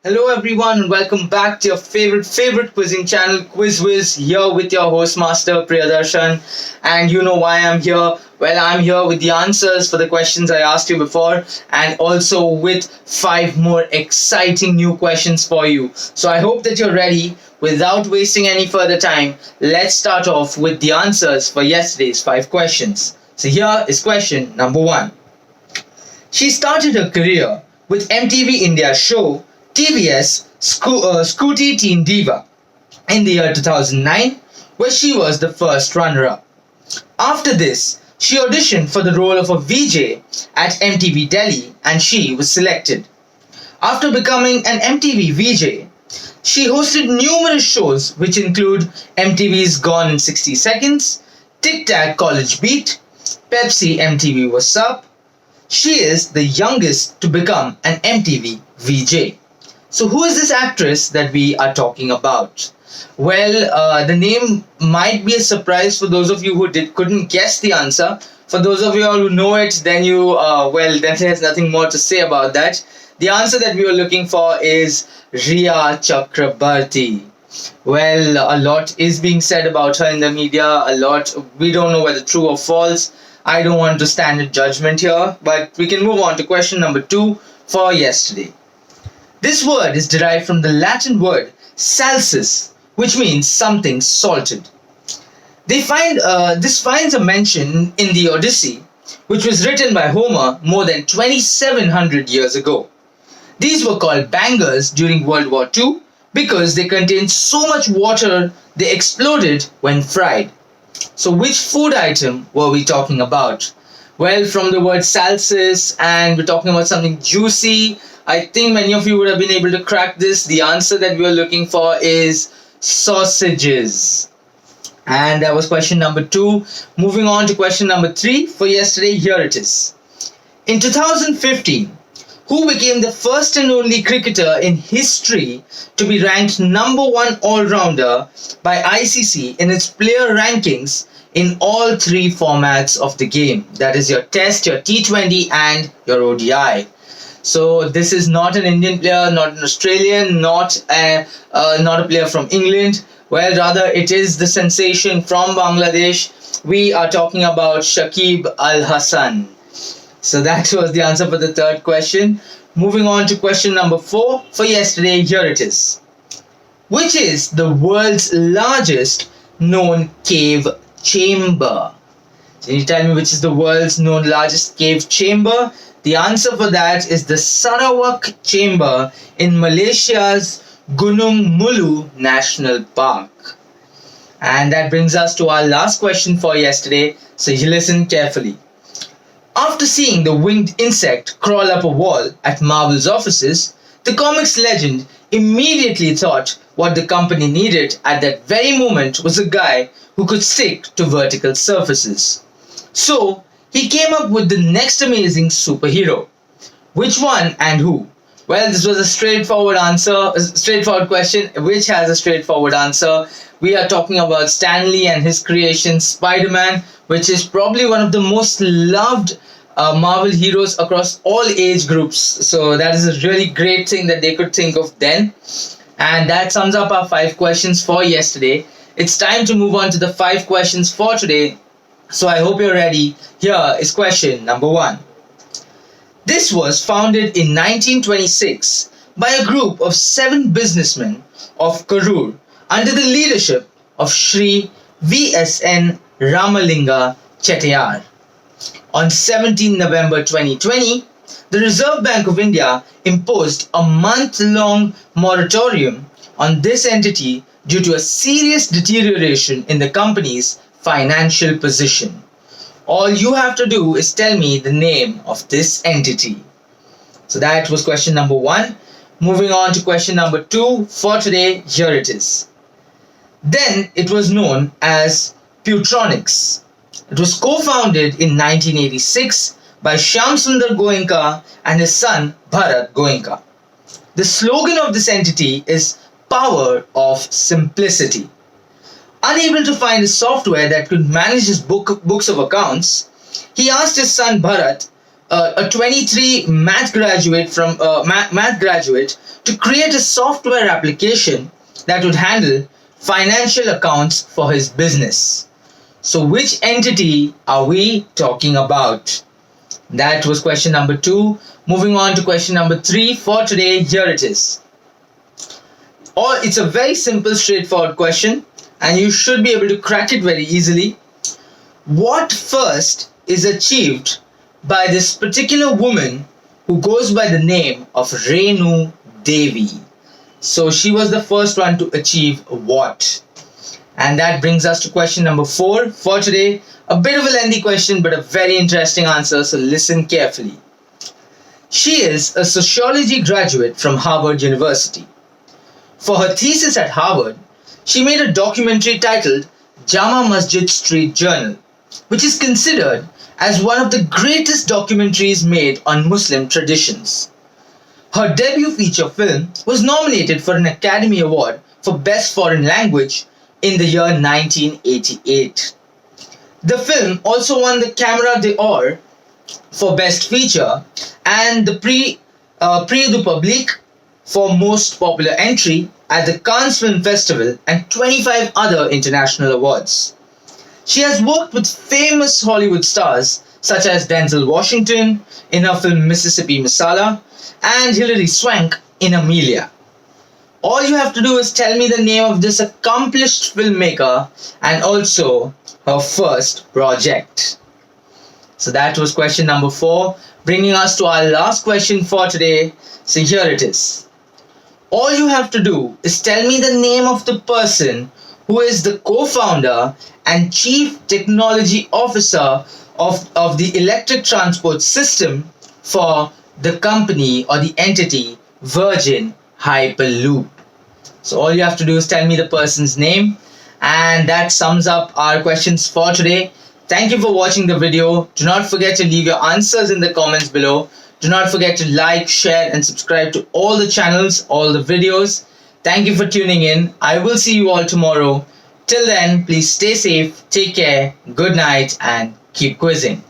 Hello everyone and welcome back to your favorite quizzing channel Whiz here with your host master Priyadarshan, and you know why I'm here. Well, I'm here with the answers for the questions I asked you before and also with five more exciting new questions for you. So I hope that you're ready. Without wasting any further time, let's start off with the answers for yesterday's five questions. So here is question number 1. She started her career with MTV India show TVS Scooty Teen Diva in the year 2009, where she was the first runner-up. After this, she auditioned for the role of a VJ at MTV Delhi and she was selected. After becoming an MTV VJ, she hosted numerous shows which include MTV's Gone in 60 Seconds, Tic Tac College Beat, Pepsi MTV What's Up. She is the youngest to become an MTV VJ. So who is this actress that we are talking about? Well, the name might be a surprise for those of you who couldn't guess the answer. For those of you all who know it, then then there's nothing more to say about that. The answer that we were looking for is Riya Chakrabarti. Well, a lot is being said about her in the media. A lot, we don't know whether true or false. I don't want to stand in judgment here, but we can move on to question number 2 for yesterday. This word is derived from the Latin word salsus, which means something salted. This finds a mention in the Odyssey, which was written by Homer more than 2700 years ago. These were called bangers during World War II because they contained so much water they exploded when fried. So which food item were we talking about? Well, from the word salsus, and we're talking about something juicy. I think many of you would have been able to crack this. The answer that we are looking for is sausages. And that was question number 2. Moving on to question number 3 for yesterday, here it is. In 2015, who became the first and only cricketer in history to be ranked number 1 all-rounder by ICC in its player rankings in all 3 formats of the game? That is your Test, your T20 and your ODI. So this is not an Indian player, not an Australian, not a player from England. Well, rather it is the sensation from Bangladesh. We are talking about Shakib Al Hasan. So that was the answer for the third question. Moving on to question number 4 for yesterday, here it is. Which is the world's largest known cave chamber? Can you tell me which is the world's known largest cave chamber? The answer for that is the Sarawak Chamber in Malaysia's Gunung Mulu National Park. And that brings us to our last question for yesterday, so you listen carefully. After seeing the winged insect crawl up a wall at Marvel's offices, the comics legend immediately thought what the company needed at that very moment was a guy who could stick to vertical surfaces. So, he came up with the next amazing superhero. Which one and who? Well, this was a straightforward question, which has a straightforward answer. We are talking about Stan Lee and his creation Spider-Man, which is probably one of the most loved Marvel heroes across all age groups. So that is a really great thing that they could think of then. And that sums up our 5 questions for yesterday. It's time to move on to the 5 questions for today. So I hope you're ready. Here is question number 1. This was founded in 1926 by a group of 7 businessmen of Karur under the leadership of Shri V.S.N. Ramalinga Chettiar. On 17 November 2020, the Reserve Bank of India imposed a month-long moratorium on this entity due to a serious deterioration in the company's financial position. All you have to do is tell me the name of this entity. So that was question number 1. Moving on to question number 2 for today, here it is. Then it was known as Putronics. It was co-founded in 1986 by Shyam Sundar Goenka and his son Bharat Goenka. The slogan of this entity is Power of Simplicity. Unable to find a software that could manage his books of accounts, he asked his son Bharat a 23 math graduate to create a software application that would handle financial accounts for his business. So which entity are we talking about? That was question number 2. Moving on to question number 3 for today. Here it is. It's a very simple, straightforward question, and you should be able to crack it very easily. What first is achieved by this particular woman who goes by the name of Renu Devi? So she was the first one to achieve what? And that brings us to question number 4 for today. A bit of a lengthy question, but a very interesting answer, so listen carefully. She is a sociology graduate from Harvard University. For her thesis at Harvard, she made a documentary titled Jama Masjid Street Journal, which is considered as one of the greatest documentaries made on Muslim traditions. Her debut feature film was nominated for an Academy Award for Best Foreign Language in the year 1988. The film also won the Camera d'Or for Best Feature and the Prix du Public for Most Popular Entry at the Cannes Film Festival and 25 other international awards. She has worked with famous Hollywood stars such as Denzel Washington in her film Mississippi Masala and Hilary Swank in Amelia. All you have to do is tell me the name of this accomplished filmmaker and also her first project. So that was question number 4, bringing us to our last question for today. So here it is. All you have to do is tell me the name of the person who is the co-founder and chief technology officer of the electric transport system for the company or the entity Virgin Hyperloop. So all you have to do is tell me the person's name, and that sums up our questions for today. Thank you for watching the video. Do not forget to leave your answers in the comments below. Do not forget to like, share and subscribe to all the channels, all the videos. Thank you for tuning in. I will see you all tomorrow. Till then, please stay safe, take care, good night and keep quizzing.